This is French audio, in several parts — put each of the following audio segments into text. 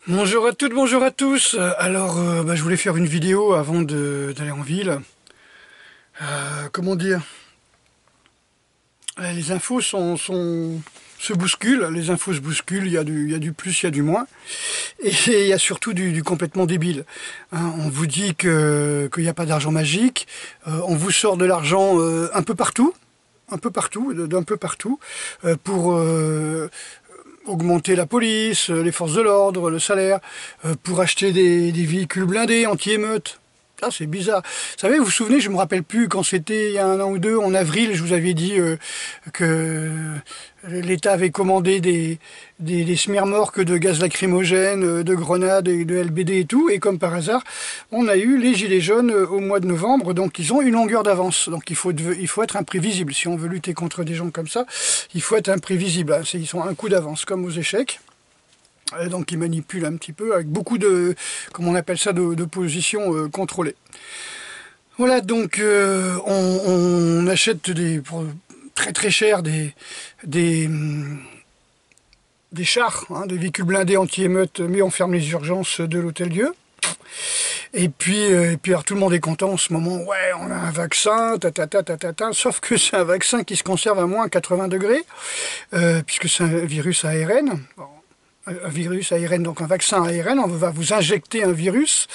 Bonjour à toutes, bonjour à tous. Alors, je voulais faire une vidéo avant d'aller en ville. Comment dire? Les infos se bousculent, les infos se bousculent, il y a du plus, il y a du moins. Et il y a surtout du complètement débile. On vous dit qu'il n'y a pas d'argent magique, on vous sort de l'argent un peu partout, d'un peu partout, pour augmenter la police, les forces de l'ordre, le salaire, pour acheter des véhicules blindés anti-émeutes. Ah, c'est bizarre. Vous savez, vous vous souvenez, je me rappelle plus quand c'était il y a un an ou deux, en avril, je vous avais dit que l'État avait commandé des smirmorques de gaz lacrymogène, de grenades et de LBD et tout, et comme par hasard, on a eu les gilets jaunes au mois de novembre, donc ils ont une longueur d'avance. Donc il faut être imprévisible. Si on veut lutter contre des gens comme ça, il faut être imprévisible. Ils sont un coup d'avance, comme aux échecs. Donc ils manipulent un petit peu avec beaucoup de, comment on appelle ça, d'opposition contrôlée. Voilà, donc on achète pour très très cher des chars, des véhicules blindés anti-émeutes, mais on ferme les urgences de l'Hôtel-Dieu. Et puis alors, tout le monde est content en ce moment. Ouais, on a un vaccin, sauf que c'est un vaccin qui se conserve à moins 80 degrés, puisque c'est un virus ARN. Bon, un virus ARN, donc un vaccin ARN, on va vous injecter un virus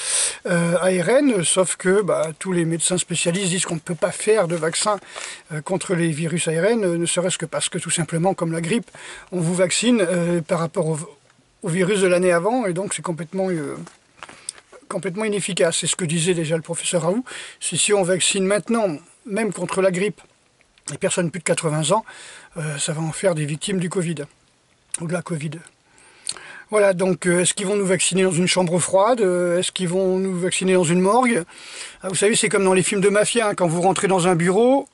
ARN, sauf que tous les médecins spécialistes disent qu'on ne peut pas faire de vaccin contre les virus ARN, ne serait-ce que parce que tout simplement, comme la grippe, on vous vaccine par rapport au virus de l'année avant, et donc c'est complètement inefficace. C'est ce que disait déjà le professeur Raoult. Si on vaccine maintenant, même contre la grippe, les personnes plus de 80 ans, ça va en faire des victimes du Covid, ou de la Covid. Voilà, donc est-ce qu'ils vont nous vacciner dans une chambre froide? Est-ce qu'ils vont nous vacciner dans une morgue? Vous savez, c'est comme dans les films de mafia, quand vous rentrez dans un bureau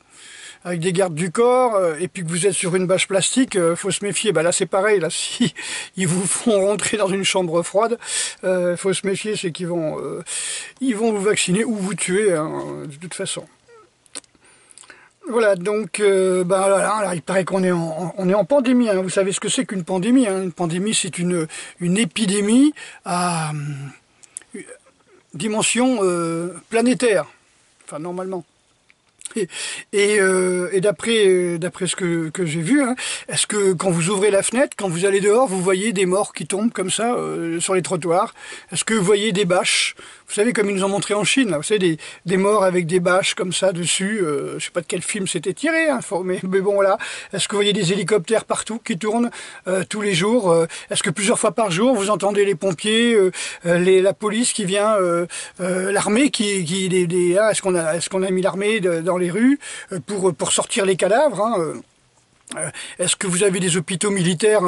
avec des gardes du corps et puis que vous êtes sur une bâche plastique, faut se méfier. Là c'est pareil, là si ils vous font rentrer dans une chambre froide, faut se méfier, c'est qu'ils vont vous vacciner ou vous tuer de toute façon. Voilà, donc alors, il paraît qu'on est en pandémie. Vous savez ce que c'est qu'une pandémie, Une pandémie, c'est une épidémie à dimension planétaire, enfin normalement. Et d'après ce que j'ai vu, est-ce que quand vous ouvrez la fenêtre, quand vous allez dehors, vous voyez des morts qui tombent comme ça sur les trottoirs? Est-ce que vous voyez des bâches? Vous savez, comme ils nous ont montré en Chine, là, vous savez, des morts avec des bâches comme ça dessus. Je sais pas de quel film c'était tiré, mais bon, voilà. Est-ce que vous voyez des hélicoptères partout qui tournent tous les jours? Est-ce que plusieurs fois par jour, vous entendez les pompiers, la police qui vient, l'armée est-ce qu'on a mis l'armée dans les rues pour sortir les cadavres? Est-ce que vous avez des hôpitaux militaires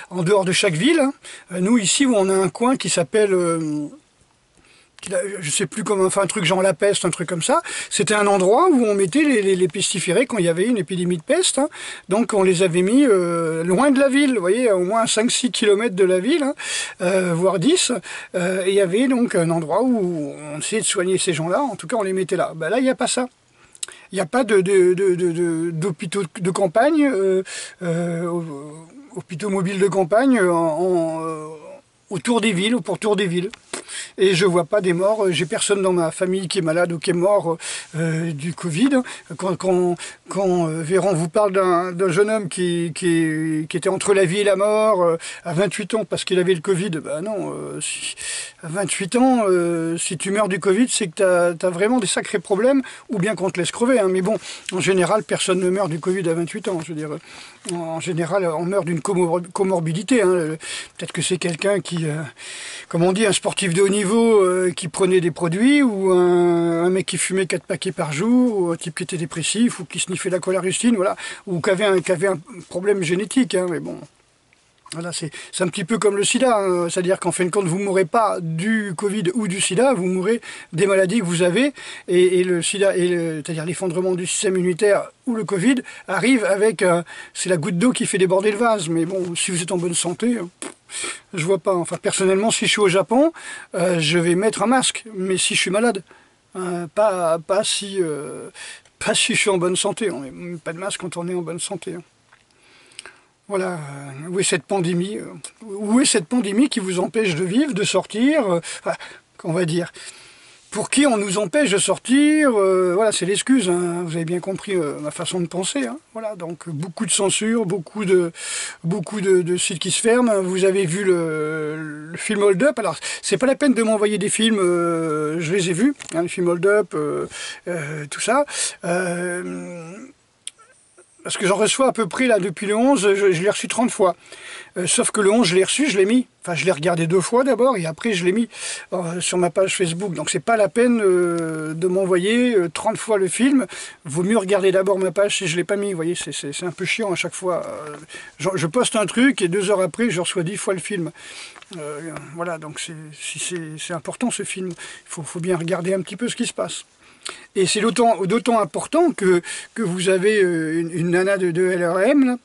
en dehors de chaque ville? Nous, ici, on a un coin qui s'appelle... je sais plus comment, enfin un truc genre la peste, un truc comme ça. C'était un endroit où on mettait les pestiférés quand il y avait une épidémie de peste. Donc on les avait mis loin de la ville, vous voyez, au moins 5-6 km de la ville, voire 10. Et il y avait donc un endroit où on essayait de soigner ces gens-là, en tout cas on les mettait là. Là, il n'y a pas ça. Il n'y a pas d'hôpitaux de campagne, hôpitaux mobiles de campagne autour des villes ou pourtour des villes. Et je vois pas des morts. J'ai personne dans ma famille qui est malade ou qui est mort du Covid. Quand Véran vous parle d'un jeune homme qui était entre la vie et la mort à 28 ans parce qu'il avait le Covid, non. À 28 ans, si tu meurs du Covid, c'est que tu as vraiment des sacrés problèmes ou bien qu'on te laisse crever. Mais bon, en général, personne ne meurt du Covid à 28 ans. Je veux dire, en général, on meurt d'une comorbidité. Peut-être que c'est quelqu'un qui, comme on dit, un sportif de haut niveau qui prenait des produits, ou un mec qui fumait 4 paquets par jour, ou un type qui était dépressif, ou qui sniffait la cholarustine, voilà, ou qui avait un problème génétique, mais bon. Voilà, c'est un petit peu comme le sida, c'est-à-dire qu'en fin de compte, vous ne mourrez pas du Covid ou du sida, vous mourrez des maladies que vous avez, et le sida, c'est-à-dire l'effondrement du système immunitaire ou le Covid, arrive avec, c'est la goutte d'eau qui fait déborder le vase, mais bon, si vous êtes en bonne santé, je vois pas. Enfin, personnellement, si je suis au Japon, je vais mettre un masque, mais si je suis malade, pas si je suis en bonne santé, on ne met pas de masque quand on est en bonne santé. Voilà, où est cette pandémie où est cette pandémie qui vous empêche de vivre, de sortir enfin, on va dire, pour qui on nous empêche de sortir, voilà, c'est l'excuse, hein, vous avez bien compris ma façon de penser, hein, voilà, donc beaucoup de censure, beaucoup de sites qui se ferment. Vous avez vu le film Hold Up, alors c'est pas la peine de m'envoyer des films, je les ai vus, hein, le film Hold Up, tout ça, parce que j'en reçois à peu près, là, depuis le 11, je l'ai reçu 30 fois. Sauf que le 11, je l'ai reçu, je l'ai mis. Enfin, je l'ai regardé 2 fois d'abord, et après, je l'ai mis sur ma page Facebook. Donc, c'est pas la peine de m'envoyer 30 fois le film. Vaut mieux regarder d'abord ma page si je l'ai pas mis. Vous voyez, c'est un peu chiant à chaque fois. Je poste un truc, et 2 heures après, je reçois 10 fois le film. Voilà, donc c'est important, ce film. Il faut bien regarder un petit peu ce qui se passe. Et c'est d'autant important que vous avez une nana de LRM là,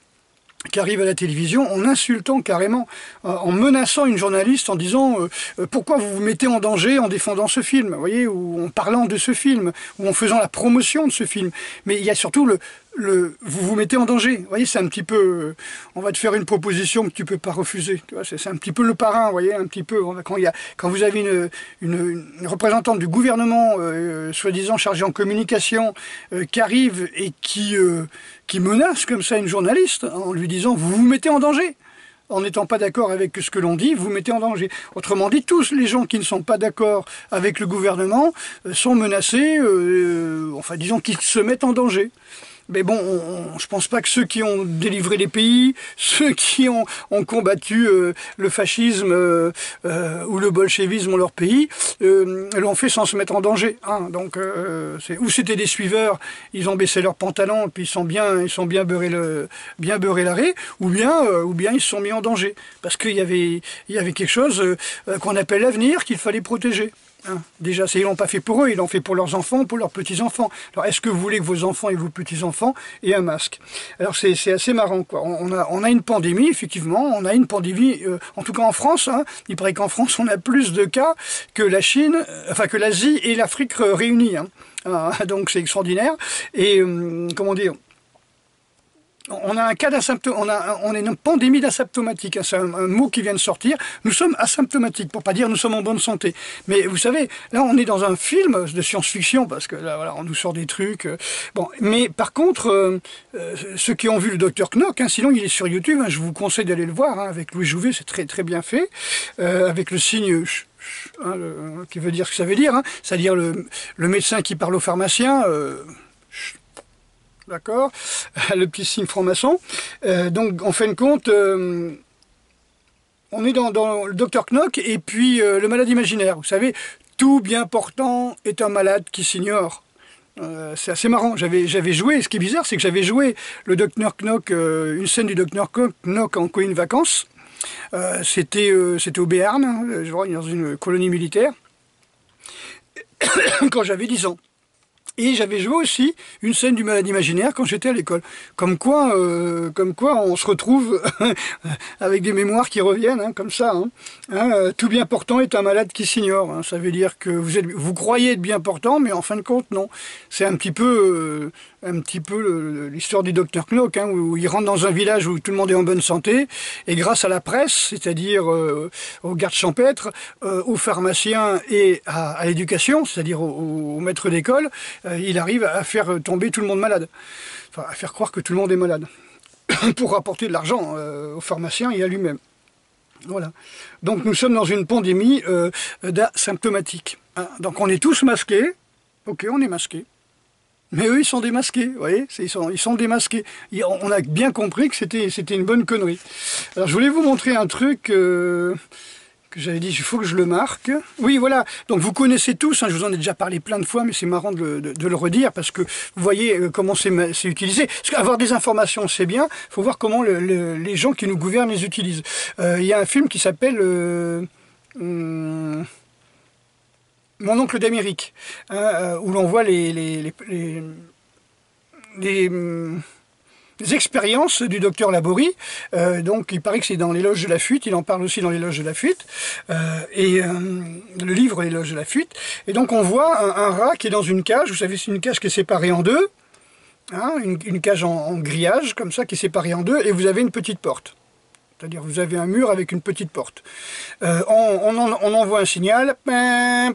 qui arrive à la télévision en insultant carrément, en menaçant une journaliste en disant pourquoi vous vous mettez en danger en défendant ce film, vous voyez, ou en parlant de ce film, ou en faisant la promotion de ce film. Mais il y a surtout vous vous mettez en danger. Vous voyez, c'est un petit peu, on va te faire une proposition que tu peux pas refuser. Tu vois, c'est un petit peu le parrain, vous voyez, un petit peu. Quand vous avez une représentante du gouvernement, soi-disant chargée en communication, qui arrive et qui menace comme ça une journaliste en lui disant vous vous mettez en danger. En n'étant pas d'accord avec ce que l'on dit, vous mettez en danger. Autrement dit, tous les gens qui ne sont pas d'accord avec le gouvernement sont menacés, enfin disons qu'ils se mettent en danger. Mais bon, je pense pas que ceux qui ont délivré les pays, ceux qui ont combattu le fascisme ou le bolchevisme dans leur pays, l'ont fait sans se mettre en danger. Hein. Donc, ou c'était des suiveurs, ils ont baissé leurs pantalons, puis ils sont bien beurrés l'arrêt, ou bien ils se sont mis en danger. Parce qu'il y avait quelque chose qu'on appelle l'avenir qu'il fallait protéger. Hein. Déjà, ils l'ont pas fait pour eux, ils l'ont fait pour leurs enfants, pour leurs petits-enfants. Alors, est-ce que vous voulez que vos enfants et vos petits-enfants aient un masque? Alors, c'est assez marrant, quoi. On a une pandémie, effectivement, on a une pandémie, en tout cas en France, hein, il paraît qu'en France, on a plus de cas que la Chine, enfin que l'Asie et l'Afrique réunies. Hein. Donc, c'est extraordinaire. Et, comment dire, on a un cas on a une pandémie d'asymptomatiques, hein, c'est un mot qui vient de sortir. Nous sommes asymptomatiques, pour pas dire nous sommes en bonne santé. Mais vous savez, là on est dans un film de science-fiction, parce que là voilà, on nous sort des trucs. Bon, mais par contre, ceux qui ont vu le Dr Knock, hein, sinon il est sur YouTube, hein, je vous conseille d'aller le voir, hein, avec Louis Jouvet, c'est très très bien fait, avec le signe hein, qui veut dire ce que ça veut dire, hein, c'est-à-dire le médecin qui parle au pharmacien. D'accord, le petit signe franc-maçon. Donc, en fin de compte, on est dans le Dr Knock et puis le malade imaginaire. Vous savez, tout bien portant est un malade qui s'ignore. C'est assez marrant. J'avais joué, ce qui est bizarre, c'est que j'avais joué le Dr Knock, une scène du Dr Knock en colonie de vacances. C'était au Béarn, je vois, dans une colonie militaire, quand j'avais 10 ans. Et j'avais joué aussi une scène du malade imaginaire quand j'étais à l'école. Comme quoi on se retrouve avec des mémoires qui reviennent, hein, comme ça. Hein. Tout bien portant est un malade qui s'ignore. Hein. Ça veut dire que vous croyez être bien portant, mais en fin de compte, non. C'est un petit peu l'histoire du docteur Knock, hein, où il rentre dans un village où tout le monde est en bonne santé, et grâce à la presse, c'est-à-dire aux gardes champêtres, aux pharmaciens et à l'éducation, c'est-à-dire aux maîtres d'école, il arrive à faire tomber tout le monde malade. Enfin, à faire croire que tout le monde est malade. Pour rapporter de l'argent aux pharmaciens et à lui-même. Voilà. Donc nous sommes dans une pandémie d'asymptomatiques. Hein. Donc on est tous masqués. Ok, on est masqués. Mais eux, ils sont démasqués, vous voyez, ils sont démasqués. On a bien compris que c'était une bonne connerie. Alors, je voulais vous montrer un truc que j'avais dit, il faut que je le marque. Oui, voilà, donc vous connaissez tous, hein, je vous en ai déjà parlé plein de fois, mais c'est marrant de le redire, parce que vous voyez comment c'est utilisé. Parce qu'avoir des informations, c'est bien, il faut voir comment les gens qui nous gouvernent les utilisent. Il y a un film qui s'appelle... Mon oncle d'Amérique, hein, où l'on voit les expériences du docteur Laborie. Donc il paraît que c'est dans l'éloge de la fuite, il en parle aussi dans l'éloge de la fuite, le livre l'éloge de la fuite. Et donc on voit un rat qui est dans une cage, vous savez c'est une cage qui est séparée en deux, hein, une cage en grillage, comme ça, qui est séparée en deux, et vous avez une petite porte. C'est-à-dire vous avez un mur avec une petite porte. On envoie un signal,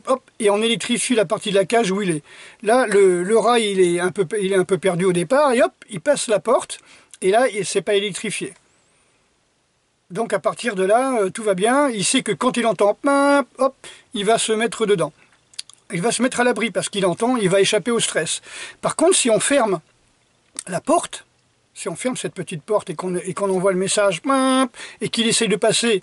hop, et on électrifie la partie de la cage où il est. Là, le rat, il est un peu perdu au départ, et hop, il passe la porte, et là, c'est pas électrifié. Donc à partir de là, tout va bien. Il sait que quand il entend, hop, il va se mettre dedans. Il va se mettre à l'abri parce qu'il entend, il va échapper au stress. Par contre, si on ferme la porte, si on ferme cette petite porte et qu'on envoie le message et qu'il essaye de passer,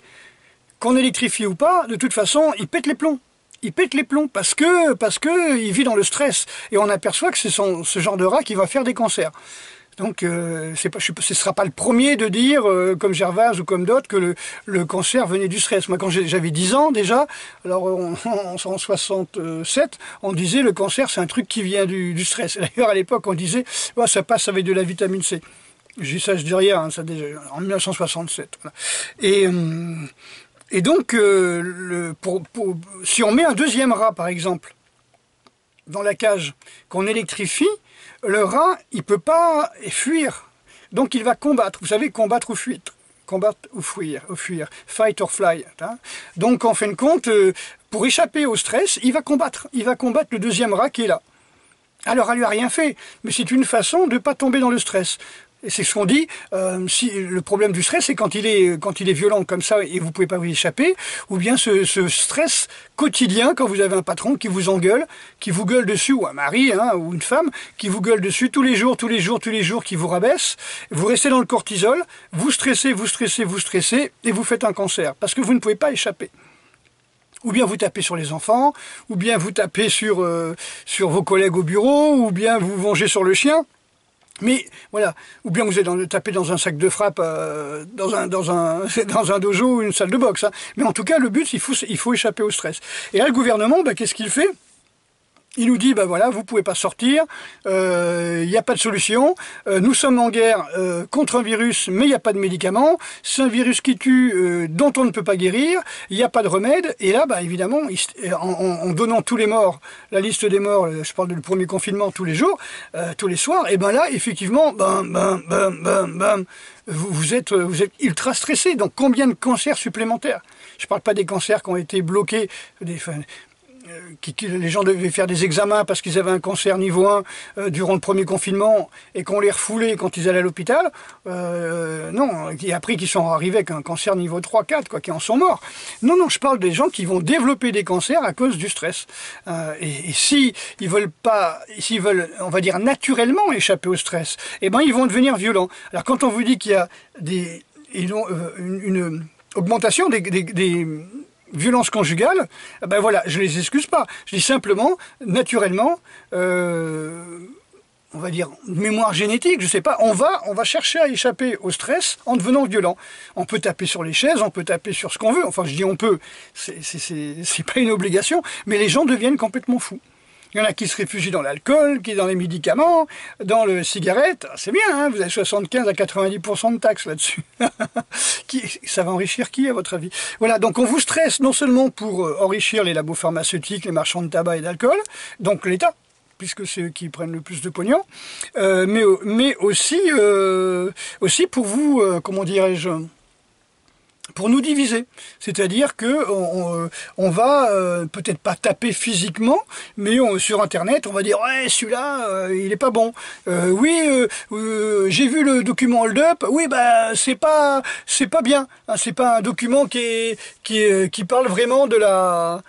qu'on électrifie ou pas, de toute façon, il pète les plombs. Il pète les plombs parce que il vit dans le stress. Et on aperçoit que c'est ce genre de rat qui va faire des cancers. Donc, ce ne sera pas le premier de dire, comme Gervase ou comme d'autres, que le cancer venait du stress. Moi, quand j'avais 10 ans déjà, alors en 67, on disait le cancer, c'est un truc qui vient du stress. D'ailleurs, à l'époque, on disait, oh, ça passe avec de la vitamine C. Je dis ça, je dis rien, hein, ça déjà, en 1967. Voilà. Et donc, si on met un deuxième rat, par exemple, dans la cage, qu'on électrifie, le rat, il ne peut pas fuir. Donc il va combattre. Vous savez, combattre ou fuir. Combattre ou fuir. Fight or fly. Hein. Donc en fin de compte, pour échapper au stress, il va combattre. Il va combattre le deuxième rat qui est là. Alors elle lui a rien fait, mais c'est une façon de ne pas tomber dans le stress. Et c'est ce qu'on dit, si le problème du stress, c'est quand il est violent comme ça et vous ne pouvez pas vous échapper, ou bien ce stress quotidien quand vous avez un patron qui vous engueule, qui vous gueule dessus, ou un mari, hein, ou une femme, qui vous gueule dessus tous les jours, qui vous rabaisse, vous restez dans le cortisol, vous stressez, et vous faites un cancer, parce que vous ne pouvez pas échapper. Ou bien vous tapez sur les enfants, ou bien vous tapez sur vos collègues au bureau, ou bien vous vengez sur le chien. Mais voilà, ou bien vous êtes tapé dans un sac de frappe, dans un dojo ou une salle de boxe. Hein. Mais en tout cas, le but, il faut échapper au stress. Et là, le gouvernement, qu'est-ce qu'il fait ? Il nous dit, voilà, vous ne pouvez pas sortir, il n'y a pas de solution, nous sommes en guerre contre un virus, mais il n'y a pas de médicament, c'est un virus qui tue, dont on ne peut pas guérir, il n'y a pas de remède, et là, évidemment, en donnant tous les morts, la liste des morts, je parle du premier confinement tous les jours, tous les soirs, et là, effectivement, vous êtes ultra stressé, donc combien de cancers supplémentaires ? Je ne parle pas des cancers qui ont été bloqués, les gens devaient faire des examens parce qu'ils avaient un cancer niveau 1 durant le premier confinement et qu'on les refoulait quand ils allaient à l'hôpital. Non, et après qu'ils sont arrivés avec un cancer niveau 3, 4, qui en sont morts. Non, je parle des gens qui vont développer des cancers à cause du stress. Et s'ils veulent, on va dire, naturellement échapper au stress, ils vont devenir violents. Alors quand on vous dit qu'il y a une augmentation des violence conjugale, voilà, je les excuse pas. Je dis simplement, naturellement, on va dire, mémoire génétique, je sais pas, on va chercher à échapper au stress en devenant violent. On peut taper sur les chaises, on peut taper sur ce qu'on veut, enfin je dis on peut, c'est pas une obligation, mais les gens deviennent complètement fous. Il y en a qui se réfugient dans l'alcool, qui dans les médicaments, dans le cigarette. C'est bien, hein, vous avez 75 à 90% de taxes là-dessus. Ça va enrichir qui, à votre avis? Voilà, donc on vous stresse non seulement pour enrichir les labos pharmaceutiques, les marchands de tabac et d'alcool, donc l'État, puisque c'est eux qui prennent le plus de pognon, mais aussi pour vous, comment dirais-je, pour nous diviser. C'est-à-dire que on va peut-être pas taper physiquement, mais sur Internet, on va dire « Ouais, celui-là, il est pas bon. J'ai vu le document Hold Up. Oui, c'est pas bien. Hein, c'est pas un document qui parle vraiment de la...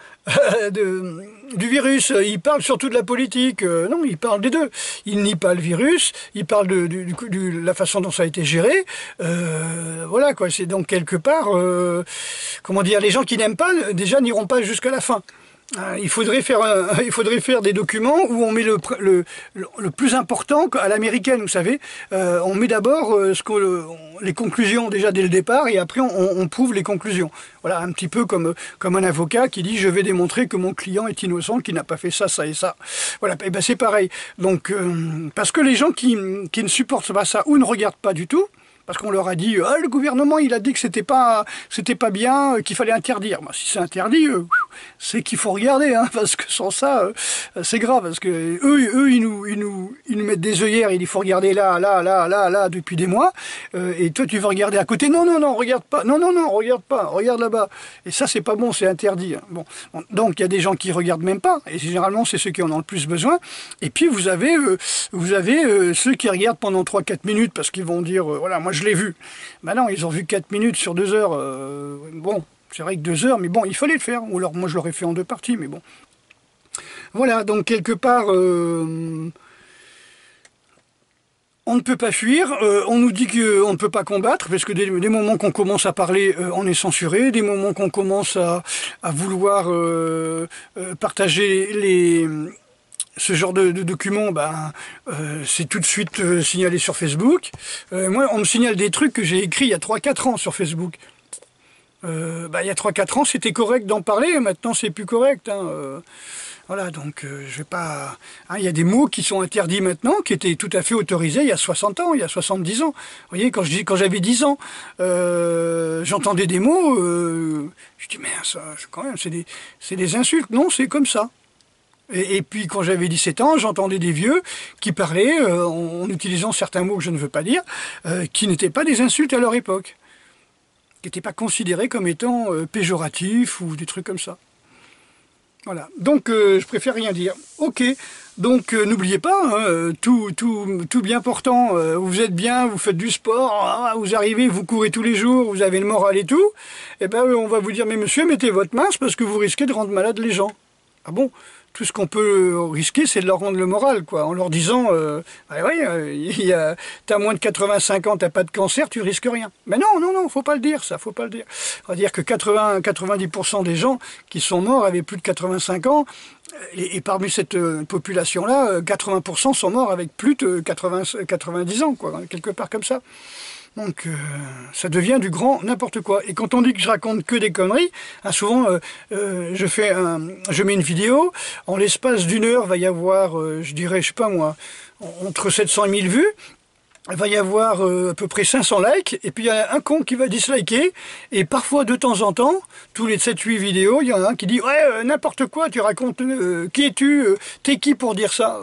du virus, il parle surtout de la politique, non, il parle des deux. Il nie pas le virus, il parle de la façon dont ça a été géré, voilà quoi, c'est donc quelque part, comment dire, les gens qui n'aiment pas, déjà n'iront pas jusqu'à la fin. Il faudrait faire des documents où on met le plus important à l'américaine, vous savez. On met d'abord les conclusions déjà dès le départ et après on prouve les conclusions. Voilà, un petit peu comme un avocat qui dit je vais démontrer que mon client est innocent, qu'il n'a pas fait ça, ça et ça. Voilà, et c'est pareil. Donc parce que les gens qui ne supportent pas ça ou ne regardent pas du tout, parce qu'on leur a dit le gouvernement il a dit que c'était pas bien, qu'il fallait interdire. Si c'est interdit, c'est qu'il faut regarder, hein, parce que sans ça, c'est grave, parce que eux ils nous mettent des œillères, il faut regarder là, depuis des mois, et toi tu veux regarder à côté, non, regarde pas, non, regarde pas, regarde là-bas, et ça c'est pas bon, c'est interdit. Hein. Bon, donc il y a des gens qui regardent même pas, et généralement c'est ceux qui en ont le plus besoin, et puis vous avez ceux qui regardent pendant 3-4 minutes, parce qu'ils vont dire, voilà, moi je l'ai vu. Ben non, ils ont vu 4 minutes sur 2 heures, bon, c'est vrai que 2 heures, mais bon, il fallait le faire. Ou alors, moi, je l'aurais fait en 2 parties, mais bon. Voilà, donc, quelque part, on ne peut pas fuir. On nous dit qu'on ne peut pas combattre, parce que des moments qu'on commence à parler, on est censuré. Des moments qu'on commence à vouloir partager ce genre de documents, c'est tout de suite signalé sur Facebook. Moi, on me signale des trucs que j'ai écrits il y a 3-4 ans sur Facebook. Il y a 3-4 ans, c'était correct d'en parler, maintenant c'est plus correct. Hein, voilà, donc je vais pas... Hein, il y a des mots qui sont interdits maintenant, qui étaient tout à fait autorisés il y a 60 ans, il y a 70 ans. Vous voyez, quand j'avais 10 ans, j'entendais des mots, je dis, mais ça, quand même, c'est des insultes. Non, c'est comme ça. Et puis quand j'avais 17 ans, j'entendais des vieux qui parlaient, en utilisant certains mots que je ne veux pas dire, qui n'étaient pas des insultes à leur époque, qui n'étaient pas considérés comme étant péjoratifs ou des trucs comme ça. Voilà, donc je préfère rien dire. Ok, donc n'oubliez pas, hein, tout bien portant, vous êtes bien, vous faites du sport, vous arrivez, vous courez tous les jours, vous avez le moral et tout, et on va vous dire, mais monsieur, mettez votre masque parce que vous risquez de rendre malade les gens. Ah bon? Tout ce qu'on peut risquer, c'est de leur rendre le moral, quoi, en leur disant t'as moins de 85 ans, t'as pas de cancer, tu risques rien. Mais non, faut pas le dire, ça, faut pas le dire. On va dire que 90% des gens qui sont morts avaient plus de 85 ans, et parmi cette population-là, 80% sont morts avec plus de 90 ans, quoi, quelque part comme ça. Donc ça devient du grand n'importe quoi. Et quand on dit que je raconte que des conneries, souvent je mets une vidéo, en l'espace d'une heure va y avoir, je dirais, je sais pas moi, entre 700 et 1000 vues, il va y avoir à peu près 500 likes, et puis il y a un con qui va disliker, et parfois de temps en temps, tous les 7-8 vidéos, il y en a un qui dit « Ouais, n'importe quoi, tu racontes, qui es-tu, t'es qui pour dire ça ?»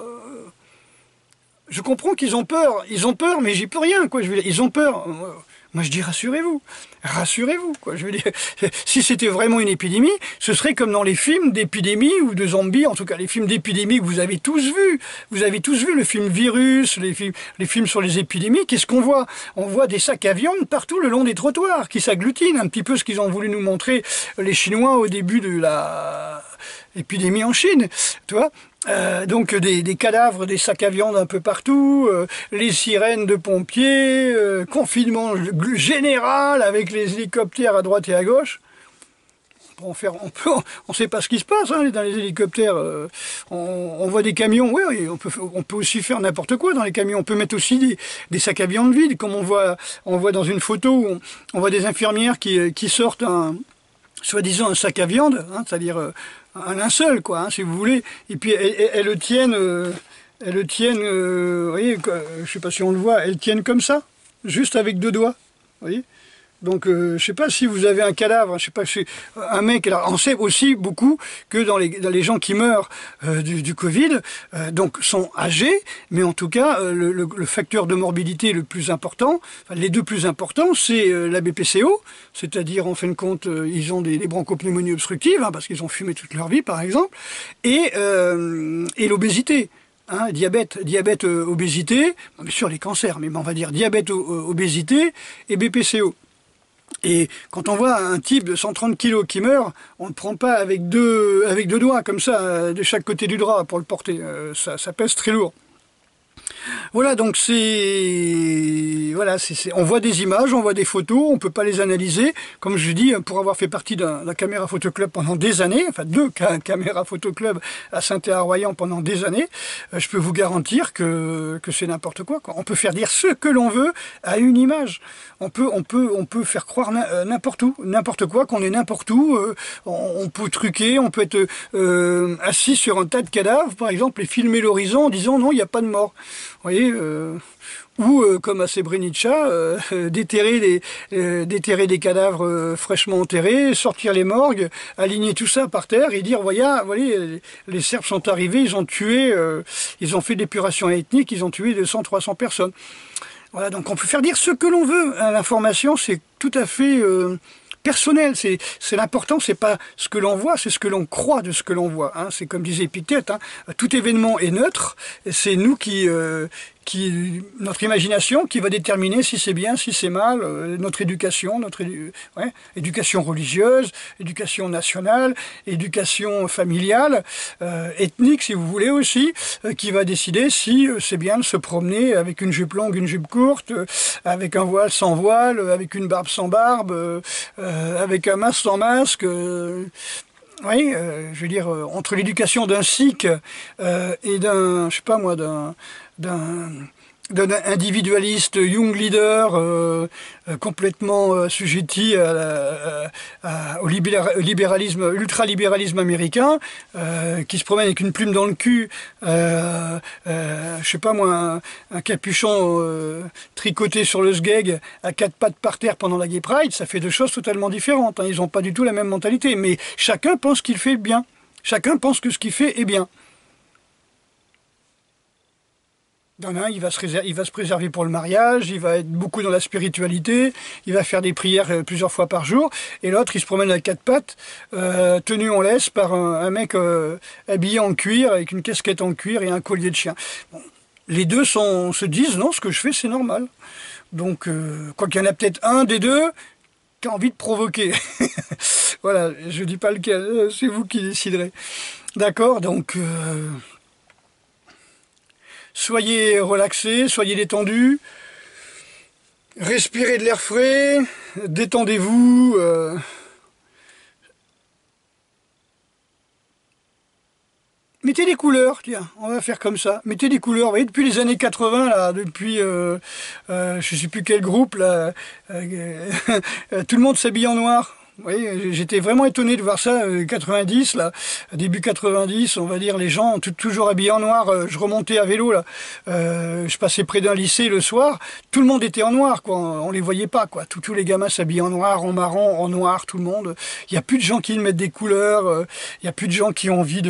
Je comprends qu'ils ont peur, mais j'y peux rien, quoi. Je veux dire, ils ont peur. Moi, je dis rassurez-vous, quoi. Je veux dire, si c'était vraiment une épidémie, ce serait comme dans les films d'épidémie ou de zombies, en tout cas les films d'épidémie que vous avez tous vus. Vous avez tous vu le film Virus, les films sur les épidémies. Qu'est-ce qu'on voit? On voit des sacs à viande partout le long des trottoirs qui s'agglutinent, un petit peu ce qu'ils ont voulu nous montrer les Chinois au début de la épidémie en Chine, tu vois. Donc des cadavres, des sacs à viande un peu partout, les sirènes de pompiers, confinement général avec les hélicoptères à droite et à gauche. On sait pas ce qui se passe hein, dans les hélicoptères. On voit des camions, oui, on peut aussi faire n'importe quoi dans les camions. On peut mettre aussi des sacs à viande vides, comme on voit dans une photo où on voit des infirmières qui sortent soi-disant un sac à viande, hein, c'est-à-dire un linceul, quoi, hein, si vous voulez, et puis elles le tiennent, vous voyez, je sais pas si on le voit, elles le tiennent comme ça, juste avec 2 doigts, vous voyez. Donc, je sais pas si vous avez un cadavre, je sais pas si un mec. Alors, on sait aussi beaucoup que dans les gens qui meurent du Covid, donc sont âgés, mais en tout cas, le facteur de morbidité le plus important, enfin, les deux plus importants, c'est la BPCO, c'est-à-dire en fin de compte, ils ont des bronchopneumonies obstructives, hein, parce qu'ils ont fumé toute leur vie, par exemple, et l'obésité. Hein, diabète, obésité, bien sûr les cancers, mais on va dire diabète, obésité et BPCO. Et quand on voit un type de 130 kg qui meurt, on ne prend pas avec deux doigts comme ça de chaque côté du drap pour le porter. Ça pèse très lourd. Voilà, donc on voit des images, on voit des photos, on peut pas les analyser. Comme je dis, pour avoir fait partie d'un caméra photoclub pendant des années, enfin 2 caméras photoclub à Saint-Thé-à-Royan pendant des années, je peux vous garantir que c'est n'importe quoi. On peut faire dire ce que l'on veut à une image. On peut faire croire n'importe quoi, qu'on est n'importe où. On peut truquer, on peut être assis sur un tas de cadavres, par exemple, et filmer l'horizon en disant non, il n'y a pas de mort. voyez, ou comme à Srebrenica, déterrer des cadavres fraîchement enterrés, sortir les morgues, aligner tout ça par terre et dire, voyez, les Serbes sont arrivés, ils ont tué, ils ont fait d'épuration ethnique, ils ont tué 200-300 personnes. Voilà, donc on peut faire dire ce que l'on veut. L'information, c'est tout à fait personnel. C'est l'important, c'est pas ce que l'on voit, c'est ce que l'on croit de ce que l'on voit. Hein. C'est comme disait Épictète, hein, tout événement est neutre. C'est nous notre imagination qui va déterminer si c'est bien, si c'est mal, notre éducation, éducation religieuse, éducation nationale, éducation familiale, ethnique si vous voulez aussi, qui va décider si c'est bien de se promener avec une jupe longue, une jupe courte, avec un voile sans voile, avec une barbe sans barbe, avec un masque sans masque. Oui, je veux dire, entre l'éducation d'un sikh et d'un, je sais pas moi, d'un individualiste young leader complètement assujetti au libéralisme, l'ultralibéralisme américain, qui se promène avec une plume dans le cul, je sais pas moi, un capuchon tricoté sur le sgeg à quatre pattes par terre pendant la Gay Pride, ça fait deux choses totalement différentes. Hein. Ils n'ont pas du tout la même mentalité, mais chacun pense qu'il fait bien. Chacun pense que ce qu'il fait est bien. Dans l'un, il va se préserver pour le mariage, il va être beaucoup dans la spiritualité, il va faire des prières plusieurs fois par jour, et l'autre, il se promène à quatre pattes, tenu en laisse par un mec habillé en cuir, avec une casquette en cuir et un collier de chien. Bon, les deux se disent, non, ce que je fais, c'est normal. Donc, quoi qu'il y en a peut-être un des deux qui a envie de provoquer. Voilà, je dis pas lequel, c'est vous qui déciderez. D'accord, donc... soyez relaxés, soyez détendus, respirez de l'air frais, détendez-vous. Mettez des couleurs, tiens, on va faire comme ça. Mettez des couleurs, vous voyez, depuis les années 80, là, depuis, je sais plus quel groupe, là, tout le monde s'habille en noir. Oui, j'étais vraiment étonné de voir ça, 90, là, début 90, on va dire, les gens toujours habillés en noir. Je remontais à vélo, là, je passais près d'un lycée le soir, tout le monde était en noir, quoi, on les voyait pas, quoi. Tous les gamins s'habillent en noir, en marron, en noir, tout le monde. Il y a plus de gens qui mettent des couleurs, il y a plus de gens qui ont envie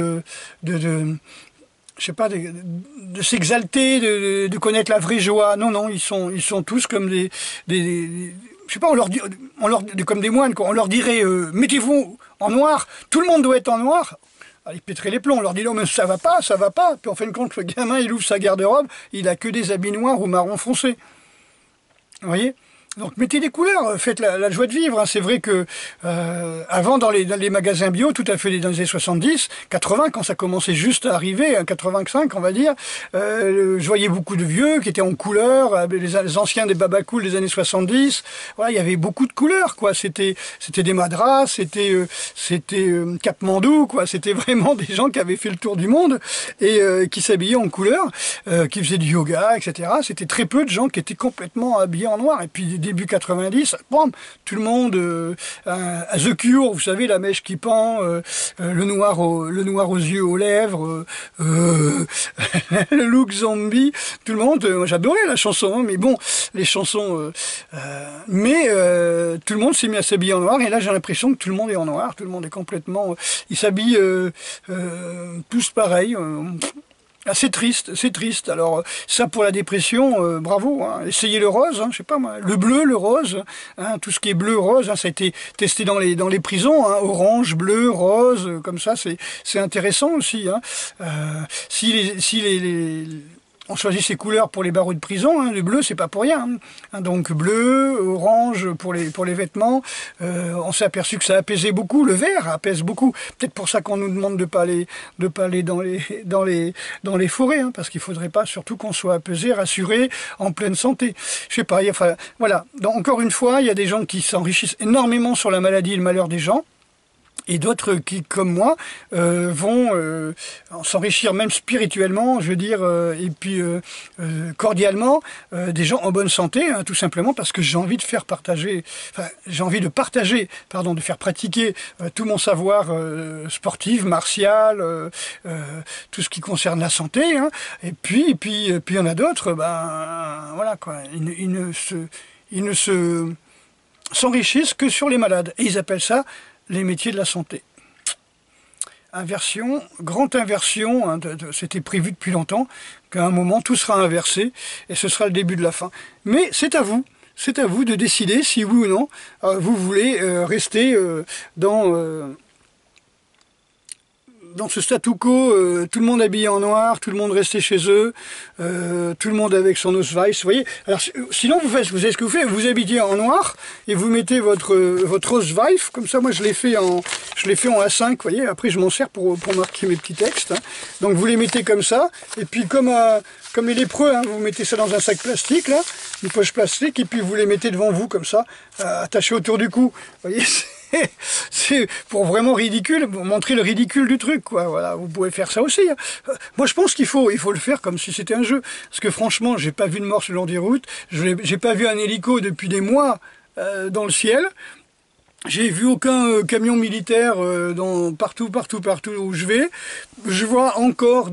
je sais pas, de s'exalter, de connaître la vraie joie. Non, non, ils sont tous comme je sais pas, comme des moines, quoi. On leur dirait, mettez-vous en noir, tout le monde doit être en noir. Alors, ils pèteraient les plombs, on leur dit non mais ça va pas. Puis en fin de compte, le gamin, il ouvre sa garde-robe, il a que des habits noirs ou marron foncé. Vous voyez ? Donc mettez des couleurs, faites la joie de vivre. Hein. C'est vrai que avant dans les magasins bio, tout à fait dans les années 70, 80, quand ça commençait juste à arriver, 85 on va dire, je voyais beaucoup de vieux qui étaient en couleur, les anciens des babacools des années 70. Voilà, il y avait beaucoup de couleurs, quoi. C'était des madras, c'était Capmandou, quoi. C'était vraiment des gens qui avaient fait le tour du monde et qui s'habillaient en couleur, qui faisaient du yoga, etc. C'était très peu de gens qui étaient complètement habillés en noir. Et puis début 90, bam, tout le monde à The Cure, vous savez, la mèche qui pend, le noir aux yeux, aux lèvres, le look zombie, tout le monde, j'adorais la chanson, hein, mais bon, les chansons, mais tout le monde s'est mis à s'habiller en noir, et là j'ai l'impression que tout le monde est en noir, tout le monde est complètement, ils s'habillent tous pareil. Ah, c'est triste, c'est triste. Alors ça pour la dépression, bravo. Hein. Essayez le rose, hein, je sais pas moi, le bleu, le rose, hein, tout ce qui est bleu, rose, hein, ça a été testé dans les prisons, hein, orange, bleu, rose, comme ça, c'est intéressant aussi. Hein. On choisit ses couleurs pour les barreaux de prison, hein, le bleu c'est pas pour rien. Hein. Donc bleu, orange pour les vêtements. On s'est aperçu que ça apaisait beaucoup, le vert apaise beaucoup. Peut-être pour ça qu'on nous demande de pas aller dans les forêts, hein, parce qu'il faudrait pas surtout qu'on soit apaisé, rassuré, en pleine santé. Je sais pas. Voilà. Donc encore une fois, il y a des gens qui s'enrichissent énormément sur la maladie et le malheur des gens. et d'autres qui, comme moi, vont s'enrichir même spirituellement, je veux dire, et puis cordialement, des gens en bonne santé, hein, tout simplement parce que j'ai envie de faire partager, enfin, j'ai envie de partager, pardon, de faire pratiquer tout mon savoir sportif, martial, tout ce qui concerne la santé, hein, et puis il y en a d'autres, ben voilà quoi, ils ne s'enrichissent que sur les malades, et ils appellent ça les métiers de la santé. Inversion, grande inversion, hein, c'était prévu depuis longtemps, qu'à un moment tout sera inversé, et ce sera le début de la fin. Mais c'est à vous de décider si oui ou non vous voulez rester dans ce statu quo, tout le monde habillé en noir, tout le monde resté chez eux, tout le monde avec son Ausweis, vous voyez. Alors, sinon, vous savez ce que vous faites, vous habillez en noir, et vous mettez votre Ausweis, comme ça, moi je l'ai fait en A5, vous voyez, après je m'en sers pour marquer mes petits textes, hein. Donc vous les mettez comme ça, et puis comme les lépreux, hein, vous mettez ça dans un sac plastique, là, une poche plastique, et puis vous les mettez devant vous, comme ça, attachés autour du cou, vous voyez. C'est pour vraiment ridicule, pour montrer le ridicule du truc, quoi. Voilà, vous pouvez faire ça aussi, hein. Moi, je pense qu'il faut le faire comme si c'était un jeu. Parce que franchement, j'ai pas vu de mort le long des routes. J'ai pas vu un hélico depuis des mois dans le ciel. J'ai vu aucun camion militaire partout où je vais. Je vois encore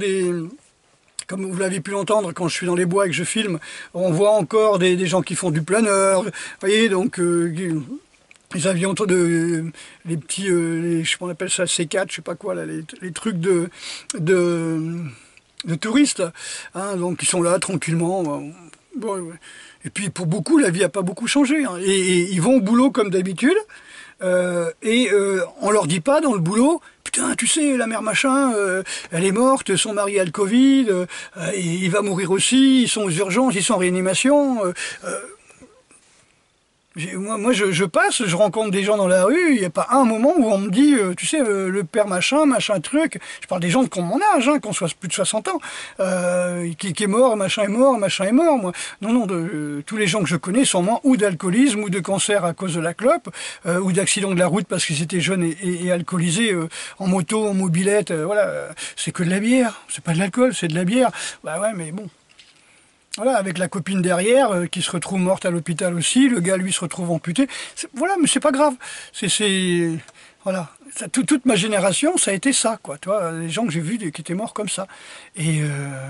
comme vous l'avez pu l'entendre quand je suis dans les bois et que je filme, on voit encore des gens qui font du planeur. Vous voyez, donc les avions, les petits, je sais pas, on appelle ça C4, je sais pas quoi, là, les trucs de touristes, hein, donc ils sont là tranquillement. Bon, et puis pour beaucoup, la vie a pas beaucoup changé, hein, et ils vont au boulot comme d'habitude, on leur dit pas dans le boulot, putain, tu sais, la mère machin, elle est morte, son mari a le Covid, et il va mourir aussi, ils sont aux urgences, ils sont en réanimation. Moi je passe, je rencontre des gens dans la rue, il n'y a pas un moment où on me dit, tu sais, le père machin truc, je parle des gens qui ont mon âge, hein, qui ont plus de 60 ans, qui est mort, machin est mort, moi. Non, tous les gens que je connais sont morts ou d'alcoolisme, ou de cancer à cause de la clope, ou d'accident de la route parce qu'ils étaient jeunes et alcoolisés, en moto, en mobilette, voilà, c'est que de la bière, c'est pas de l'alcool, c'est de la bière, bah ouais, mais bon. Voilà, avec la copine derrière qui se retrouve morte à l'hôpital aussi, le gars lui se retrouve amputé. Voilà, mais c'est pas grave. Voilà, toute ma génération, ça a été ça, quoi. Tu vois, les gens que j'ai vus qui étaient morts comme ça. Et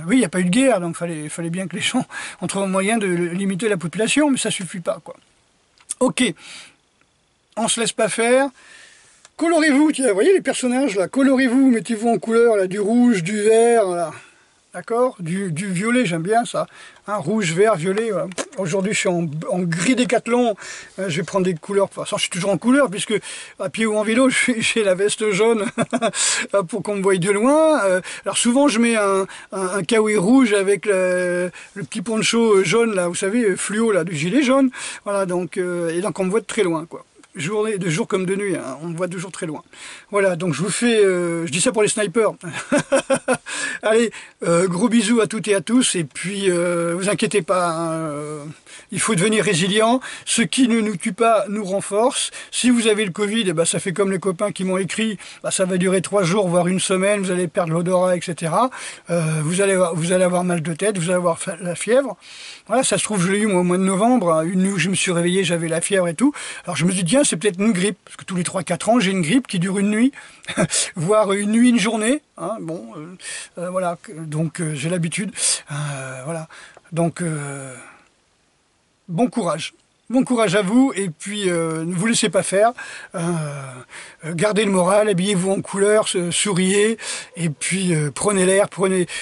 oui, il n'y a pas eu de guerre, donc fallait bien que les gens on trouve un moyen de limiter la population, mais ça suffit pas, quoi. Ok, on se laisse pas faire. Colorez-vous, tiens, vous voyez les personnages là, colorez-vous, mettez-vous en couleur là, du rouge, du vert, là. D'accord, du violet, j'aime bien ça. Hein, rouge, vert, violet. Voilà. Aujourd'hui, je suis en gris décathlon. Je vais prendre des couleurs. De toute façon, je suis toujours en couleur, puisque à pied ou en vélo, j'ai la veste jaune pour qu'on me voie de loin. Alors souvent, je mets un kawaii rouge avec le petit poncho jaune, là, vous savez, fluo, là, du gilet jaune. Voilà, donc, et donc on me voit de très loin, quoi. De jour comme de nuit, hein, on me voit toujours très loin. Voilà, donc je vous fais, je dis ça pour les snipers. Allez, gros bisous à toutes et à tous, et puis vous inquiétez pas, hein, il faut devenir résilient. Ce qui ne nous tue pas nous renforce. Si vous avez le Covid, eh ben, ça fait comme les copains qui m'ont écrit, bah, ça va durer 3 jours, voire une semaine, vous allez perdre l'odorat, etc. Vous allez avoir mal de tête, vous allez avoir la fièvre. Voilà, ça se trouve, je l'ai eu moi, au mois de novembre, une nuit où je me suis réveillé, j'avais la fièvre et tout. Alors je me suis dit, tiens, c'est peut-être une grippe, parce que tous les 3-4 ans, j'ai une grippe qui dure une nuit, voire une nuit, une journée. Hein, bon, voilà, donc j'ai l'habitude. Voilà, donc bon courage. Bon courage à vous, et puis ne vous laissez pas faire, gardez le moral, habillez-vous en couleur, souriez, et puis prenez l'air,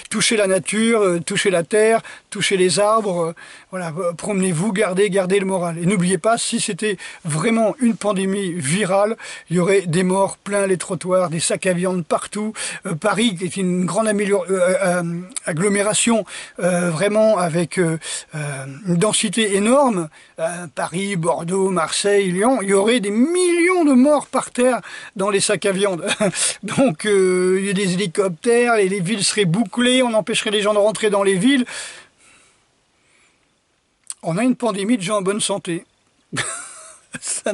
touchez la nature, touchez la terre, touchez les arbres, voilà, promenez-vous, gardez le moral. Et n'oubliez pas, si c'était vraiment une pandémie virale, il y aurait des morts plein les trottoirs, des sacs à viande partout. Paris est une grande agglomération, vraiment avec une densité énorme. Paris, Bordeaux, Marseille, Lyon, il y aurait des millions de morts par terre dans les sacs à viande. Donc il y a des hélicoptères, et les villes seraient bouclées, on empêcherait les gens de rentrer dans les villes. On a une pandémie de gens en bonne santé. Ça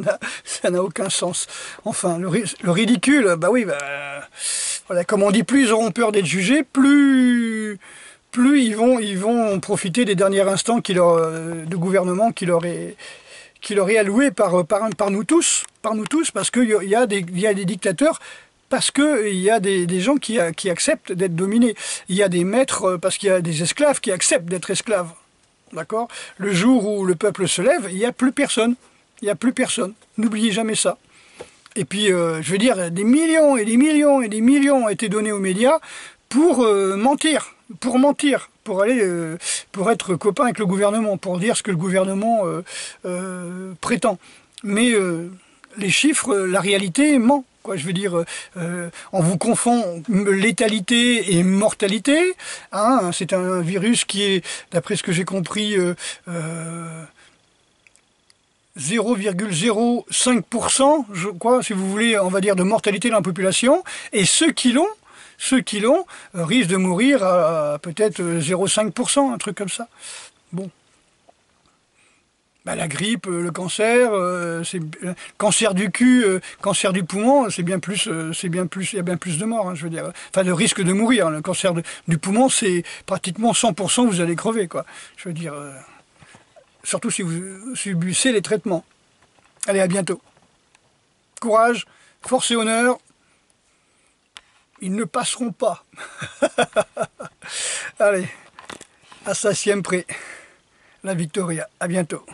n'a aucun sens. Enfin, le ridicule, bah oui, voilà, comme on dit, plus ils auront peur d'être jugés, plus ils vont profiter des derniers instants de gouvernement qui leur est alloué par nous tous, parce qu'il y a des dictateurs, parce qu'il y a des gens qui acceptent d'être dominés. Il y a des maîtres, parce qu'il y a des esclaves qui acceptent d'être esclaves. D'accord? Le jour où le peuple se lève, il n'y a plus personne. Il n'y a plus personne. N'oubliez jamais ça. Et puis, je veux dire, des millions et des millions et des millions ont été donnés aux médias pour mentir, pour être copain avec le gouvernement, pour dire ce que le gouvernement prétend. Mais les chiffres, la réalité ment. Quoi, je veux dire, on vous confond létalité et mortalité. Hein, c'est un virus qui est, d'après ce que j'ai compris, 0,05%, je crois, si vous voulez, on va dire, de mortalité dans la population. Et ceux qui l'ont risquent de mourir à peut-être 0,5%, un truc comme ça. Bon. Bah, la grippe, le cancer, cancer du cul, cancer du poumon, il y a bien plus de morts, hein, je veux dire. Enfin, de risque de mourir. Le cancer du poumon, c'est pratiquement 100%, vous allez crever, quoi. Je veux dire, surtout si vous subissez les traitements. Allez, à bientôt. Courage, force et honneur. Ils ne passeront pas. Allez, à ça siempre. La Victoria. À bientôt.